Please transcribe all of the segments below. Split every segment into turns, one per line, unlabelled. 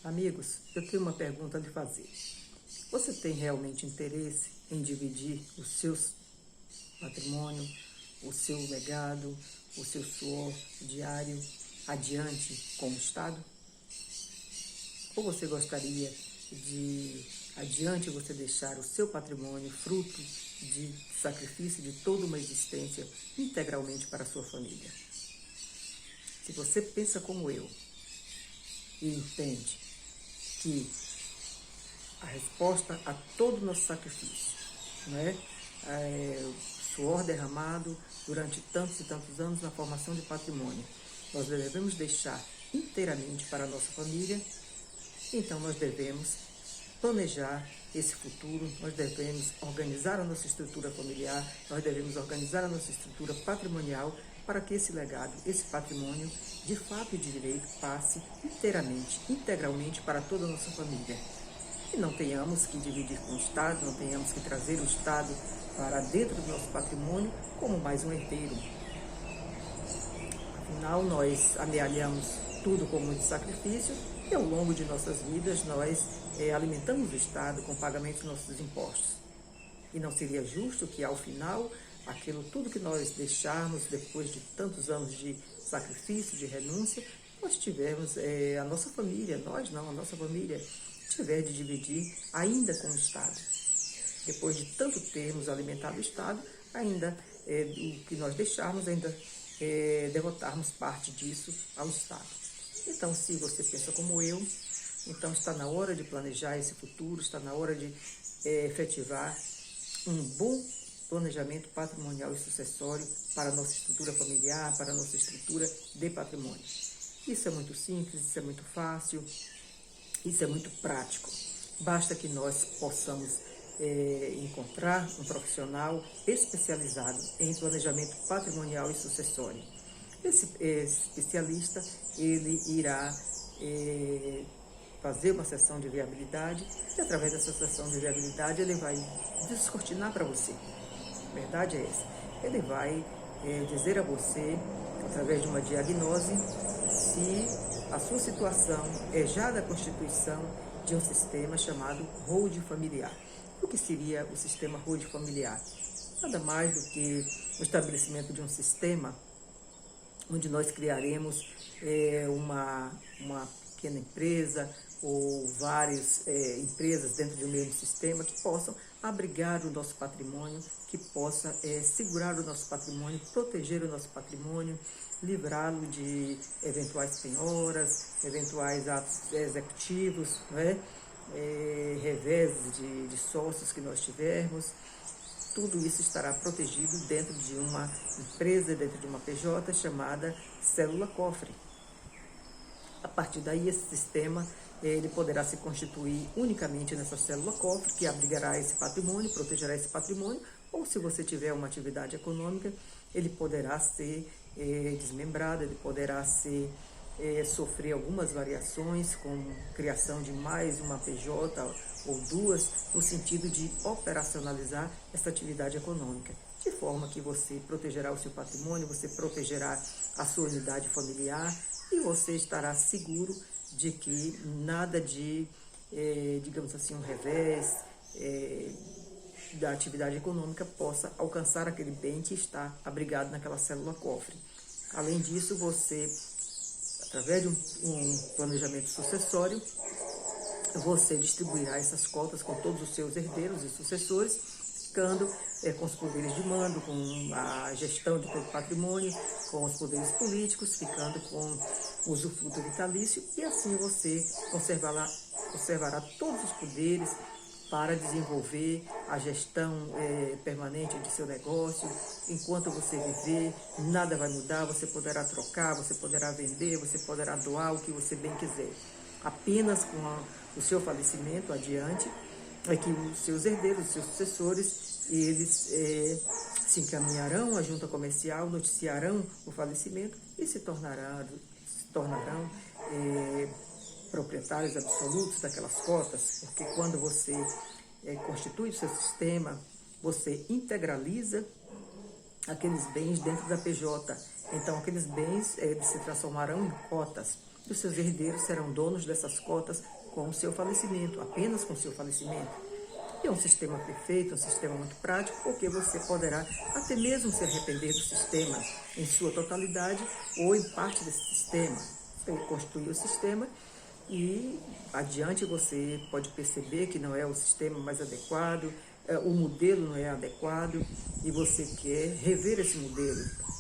Amigos, eu tenho uma pergunta a lhe fazer. Você tem realmente interesse em dividir o seu patrimônio, o seu legado, o seu suor diário adiante com o Estado? Ou você gostaria de adiante você deixar o seu patrimônio fruto de sacrifício de toda uma existência integralmente para a sua família? Se você pensa como eu e entende que a resposta a todo o nosso sacrifício, né, o suor derramado durante tantos e tantos anos na formação de patrimônio, nós devemos deixar inteiramente para a nossa família, então nós devemos planejar esse futuro, nós devemos organizar a nossa estrutura familiar, nós devemos organizar a nossa estrutura patrimonial para que esse legado, esse patrimônio, de fato e de direito, passe inteiramente, integralmente para toda a nossa família. E não tenhamos que dividir com o Estado, não tenhamos que trazer o Estado para dentro do nosso patrimônio como mais um herdeiro. Afinal, nós amealhamos tudo com muito sacrifício e ao longo de nossas vidas nós alimentamos o Estado com o pagamento dos nossos impostos. E não seria justo que ao final, aquilo tudo que nós deixarmos depois de tantos anos de sacrifício, de renúncia, nós tivermos a nossa família, nós não, a nossa família, tiver de dividir ainda com o Estado. Depois de tanto termos alimentado o Estado, ainda o que nós deixarmos, ainda devotarmos parte disso ao Estado. Então, se você pensa como eu, então está na hora de planejar esse futuro, está na hora de efetivar um bom planejamento patrimonial e sucessório para a nossa estrutura familiar, para a nossa estrutura de patrimônio. Isso é muito simples, isso é muito fácil, isso é muito prático. Basta que nós possamos encontrar um profissional especializado em planejamento patrimonial e sucessório. Esse especialista, ele irá fazer uma sessão de viabilidade e através dessa sessão de viabilidade ele vai descortinar para você. A verdade é essa. Ele vai dizer a você, através de uma diagnose, se a sua situação é já da constituição de um sistema chamado hold familiar. O que seria o sistema hold familiar? Nada mais do que o estabelecimento de um sistema onde nós criaremos uma pequena empresa ou várias empresas dentro de um mesmo sistema que possam abrigar o nosso patrimônio, que possa segurar o nosso patrimônio, proteger o nosso patrimônio, livrá-lo de eventuais penhoras, eventuais atos executivos, né? Reveses de sócios que nós tivermos. Tudo isso estará protegido dentro de uma empresa, dentro de uma PJ chamada célula-cofre. A partir daí, esse sistema ele poderá se constituir unicamente nessa célula-cofre, que abrigará esse patrimônio, protegerá esse patrimônio, ou se você tiver uma atividade econômica, ele poderá ser desmembrado, ele poderá sofrer algumas variações, como criação de mais uma PJ ou duas, no sentido de operacionalizar essa atividade econômica, de forma que você protegerá o seu patrimônio, você protegerá a sua unidade familiar e você estará seguro de que nada de, digamos assim, um revés da atividade econômica possa alcançar aquele bem que está abrigado naquela célula-cofre. Além disso, você, através de um planejamento sucessório, você distribuirá essas cotas com todos os seus herdeiros e sucessores, ficando com os poderes de mando, com a gestão de todo o patrimônio, com os poderes políticos, ficando com o usufruto vitalício, e assim você conservará todos os poderes para desenvolver a gestão permanente de seu negócio. Enquanto você viver, nada vai mudar, você poderá trocar, você poderá vender, você poderá doar o que você bem quiser. Apenas com o seu falecimento adiante, é que os seus herdeiros, os seus sucessores, eles se encaminharão à junta comercial, noticiarão o falecimento e se tornarão proprietários absolutos daquelas cotas, porque quando você constitui o seu sistema, você integraliza aqueles bens dentro da PJ. Então, aqueles bens se transformarão em cotas. E os seus herdeiros serão donos dessas cotas com o seu falecimento, apenas com o seu falecimento. E é um sistema perfeito, um sistema muito prático, porque você poderá até mesmo se arrepender do sistema em sua totalidade ou em parte desse sistema. Você construiu o sistema e adiante você pode perceber que não é o sistema mais adequado, o modelo não é adequado e você quer rever esse modelo.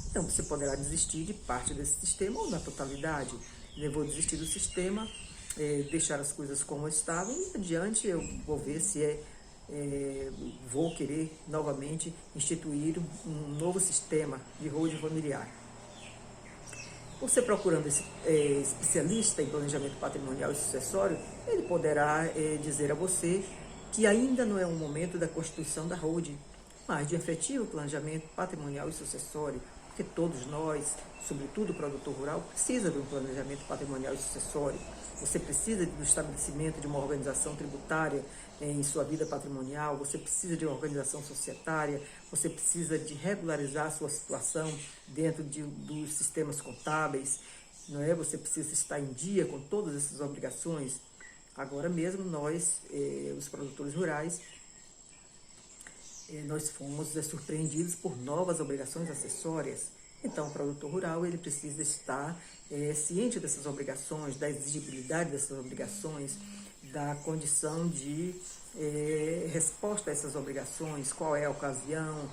Então você poderá desistir de parte desse sistema ou na totalidade. Eu vou desistir do sistema, deixar as coisas como estavam e adiante eu vou ver se vou querer novamente instituir um novo sistema de holding familiar. Você procurando esse especialista em planejamento patrimonial e sucessório, ele poderá dizer a você que ainda não é o momento da constituição da holding, mas de efetivo planejamento patrimonial e sucessório, porque todos nós, sobretudo o produtor rural, precisa de um planejamento patrimonial e sucessório. Você precisa do estabelecimento de uma organização tributária em sua vida patrimonial, você precisa de uma organização societária, você precisa de regularizar a sua situação dentro dos sistemas contábeis, não é? Você precisa estar em dia com todas essas obrigações. Agora mesmo nós, os produtores rurais, nós fomos surpreendidos por novas obrigações acessórias. Então, o produtor rural ele precisa estar ciente dessas obrigações, da exigibilidade dessas obrigações, da condição de resposta a essas obrigações, qual é a ocasião,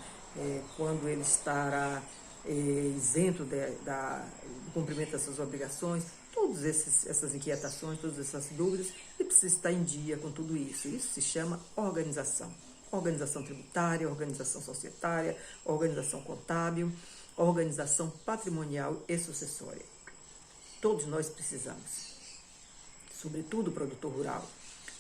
quando ele estará isento do cumprimento dessas obrigações. Todas essas inquietações, todas essas dúvidas, ele precisa estar em dia com tudo isso. Isso se chama organização. Organização tributária, organização societária, organização contábil, organização patrimonial e sucessória. Todos nós precisamos, sobretudo o produtor rural.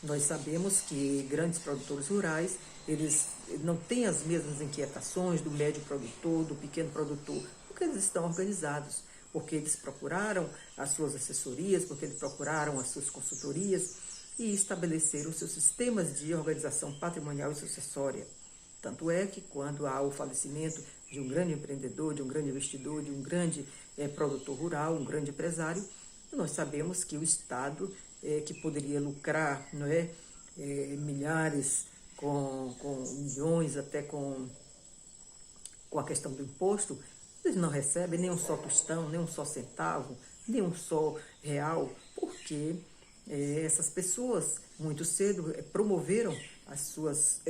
Nós sabemos que grandes produtores rurais, eles não têm as mesmas inquietações do médio produtor, do pequeno produtor, porque eles estão organizados, porque eles procuraram as suas assessorias, porque eles procuraram as suas consultorias e estabeleceram seus sistemas de organização patrimonial e sucessória. Tanto é que quando há o falecimento de um grande empreendedor, de um grande investidor, de um grande produtor rural, um grande empresário, nós sabemos que o Estado, que poderia lucrar, não é, milhares, com milhões, até com a questão do imposto, eles não recebem nem um só tostão, nem um só centavo, nem um só real, porque essas pessoas muito cedo promoveram as suas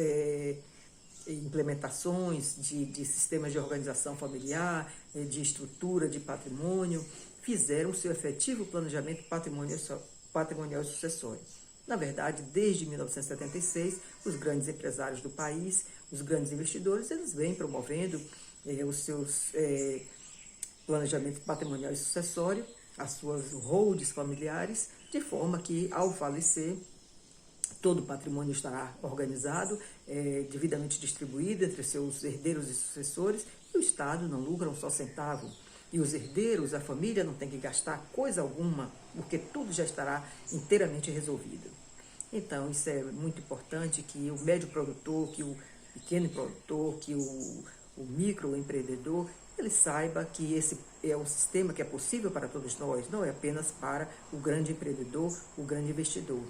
implementações de sistemas de organização familiar, de estrutura de patrimônio, fizeram o seu efetivo planejamento patrimonial e sucessório. Na verdade, desde 1976, os grandes empresários do país, os grandes investidores, eles vêm promovendo os seus planejamento patrimonial e sucessório, as suas holdings familiares, de forma que, ao falecer, todo o patrimônio estará organizado, devidamente distribuído entre seus herdeiros e sucessores, e o Estado não lucra um só centavo. E os herdeiros, a família, não tem que gastar coisa alguma, porque tudo já estará inteiramente resolvido. Então, isso é muito importante que o médio produtor, que o pequeno produtor, que o microempreendedor, ele saiba que esse é um sistema que é possível para todos nós, não é apenas para o grande empreendedor, o grande investidor.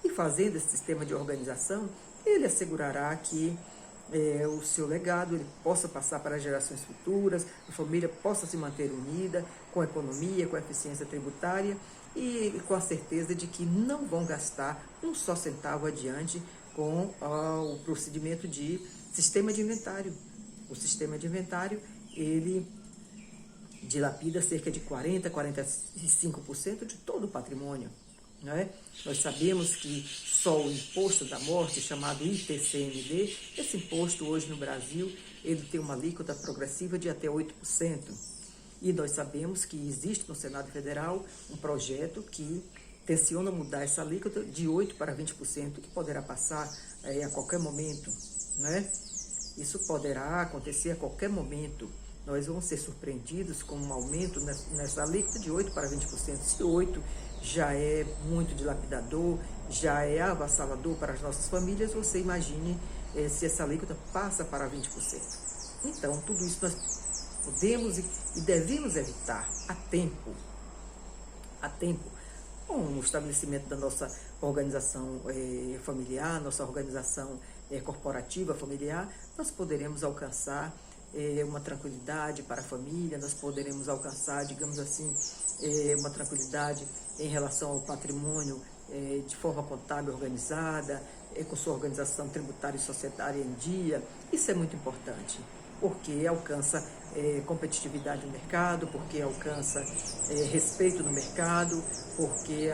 E fazendo esse sistema de organização, ele assegurará que o seu legado ele possa passar para gerações futuras, a família possa se manter unida, com a economia, com a eficiência tributária e com a certeza de que não vão gastar um só centavo adiante com o procedimento de sistema de inventário. O sistema de inventário, ele dilapida cerca de 40% a 45% de todo o patrimônio. Não é? Nós sabemos que só o imposto da morte, chamado ITCMD, esse imposto hoje no Brasil, ele tem uma alíquota progressiva de até 8%. E nós sabemos que existe no Senado Federal um projeto que tenciona mudar essa alíquota de 8% para 20%, que poderá passar a qualquer momento. Não é? Isso poderá acontecer a qualquer momento. Nós vamos ser surpreendidos com um aumento nessa alíquota de 8% para 20%. Se 8% já é muito dilapidador, já é avassalador para as nossas famílias, você imagine se essa alíquota passa para 20%. Então, tudo isso nós podemos e devemos evitar a tempo. com o estabelecimento da nossa organização familiar, nossa organização corporativa familiar, nós poderemos alcançar uma tranquilidade para a família, nós poderemos alcançar, digamos assim, uma tranquilidade em relação ao patrimônio de forma contábil organizada, com sua organização tributária e societária em dia. Isso é muito importante, porque alcança competitividade no mercado, porque alcança respeito no mercado, porque,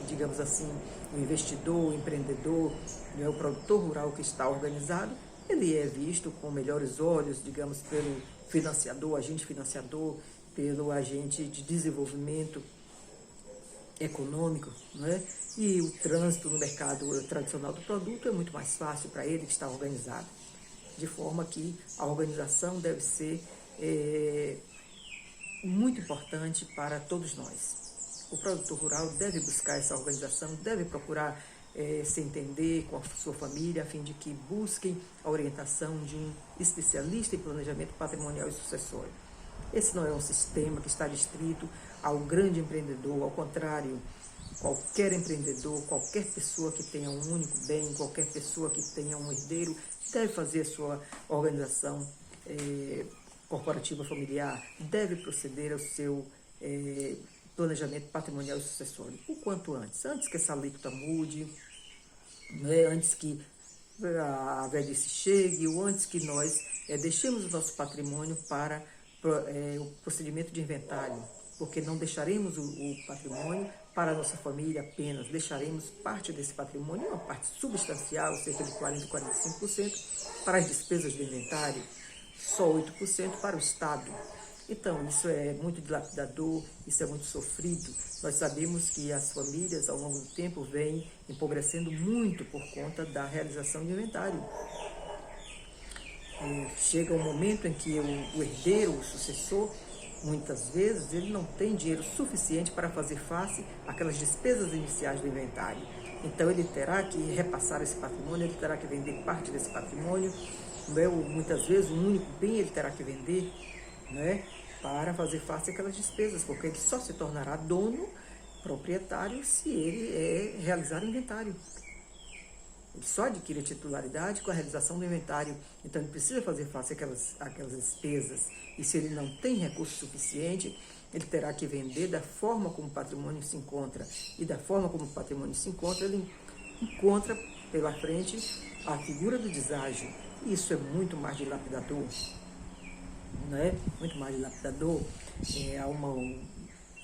digamos assim, o investidor, o empreendedor, né, o produtor rural que está organizado, ele é visto com melhores olhos, digamos, pelo financiador, agente financiador, pelo agente de desenvolvimento econômico, né? E o trânsito no mercado tradicional do produto é muito mais fácil para ele que está organizado. De forma que a organização deve ser muito importante para todos nós. O produtor rural deve buscar essa organização, deve procurar se entender com a sua família, a fim de que busquem a orientação de um especialista em planejamento patrimonial e sucessório. Esse não é um sistema que está restrito ao grande empreendedor, ao contrário, qualquer empreendedor, qualquer pessoa que tenha um único bem, qualquer pessoa que tenha um herdeiro, deve fazer a sua organização corporativa familiar, deve proceder ao seu planejamento patrimonial e sucessório o quanto antes que essa alíquota mude, né, antes que a velhice chegue, ou antes que nós deixemos o nosso patrimônio para o procedimento de inventário, porque não deixaremos o patrimônio para a nossa família apenas, deixaremos parte desse patrimônio, uma parte substancial, cerca de 40% a 45%, para as despesas do inventário, só 8% para o Estado. Então, isso é muito dilapidador, isso é muito sofrido. Nós sabemos que as famílias, ao longo do tempo, vêm empobrecendo muito por conta da realização de inventário. Chega um momento em que o herdeiro, o sucessor, muitas vezes, ele não tem dinheiro suficiente para fazer face àquelas despesas iniciais do inventário. Então, ele terá que repassar esse patrimônio, ele terá que vender parte desse patrimônio, né? Muitas vezes, um único bem ele terá que vender, né, para fazer face àquelas despesas, porque ele só se tornará dono, proprietário, se ele realizar o inventário. Ele só adquire a titularidade com a realização do inventário. Então, ele precisa fazer face àquelas despesas. E se ele não tem recurso suficiente, ele terá que vender da forma como o patrimônio se encontra. E da forma como o patrimônio se encontra, ele encontra pela frente a figura do deságio. Isso é muito mais dilapidador. Né? Muito mais dilapidador. Há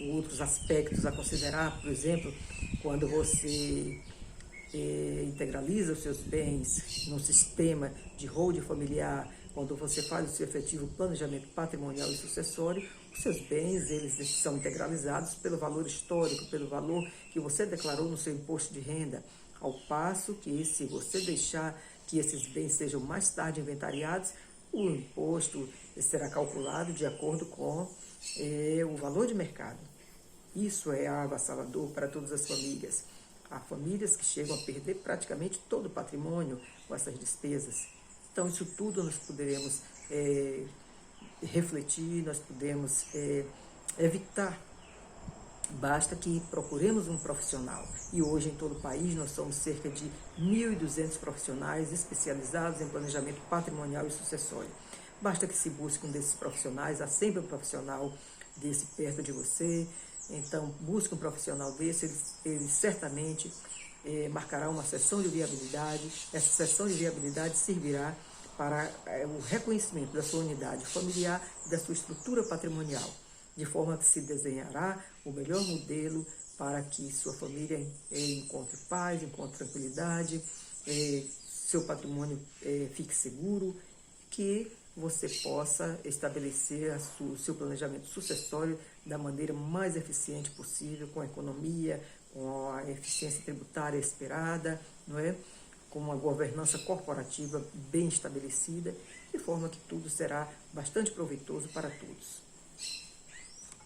outros aspectos a considerar, por exemplo, quando você integraliza os seus bens num sistema de holding familiar, quando você faz o seu efetivo planejamento patrimonial e sucessório, os seus bens eles são integralizados pelo valor histórico, pelo valor que você declarou no seu imposto de renda, ao passo que se você deixar que esses bens sejam mais tarde inventariados, o imposto será calculado de acordo com o valor de mercado. Isso é avassalador para todas as famílias. Há famílias que chegam a perder praticamente todo o patrimônio com essas despesas. Então, isso tudo nós poderemos refletir, nós podemos evitar. Basta que procuremos um profissional. E hoje, em todo o país, nós somos cerca de 1.200 profissionais especializados em planejamento patrimonial e sucessório. Basta que se busque um desses profissionais, há sempre um profissional desse perto de você. Então, busque um profissional desse, ele certamente marcará uma sessão de viabilidade. Essa sessão de viabilidade servirá para o reconhecimento da sua unidade familiar e da sua estrutura patrimonial, de forma que se desenhará o melhor modelo para que sua família encontre paz, encontre tranquilidade, seu patrimônio fique seguro, que você possa estabelecer o seu planejamento sucessório da maneira mais eficiente possível, com a economia, com a eficiência tributária esperada, não é? Com uma governança corporativa bem estabelecida, de forma que tudo será bastante proveitoso para todos.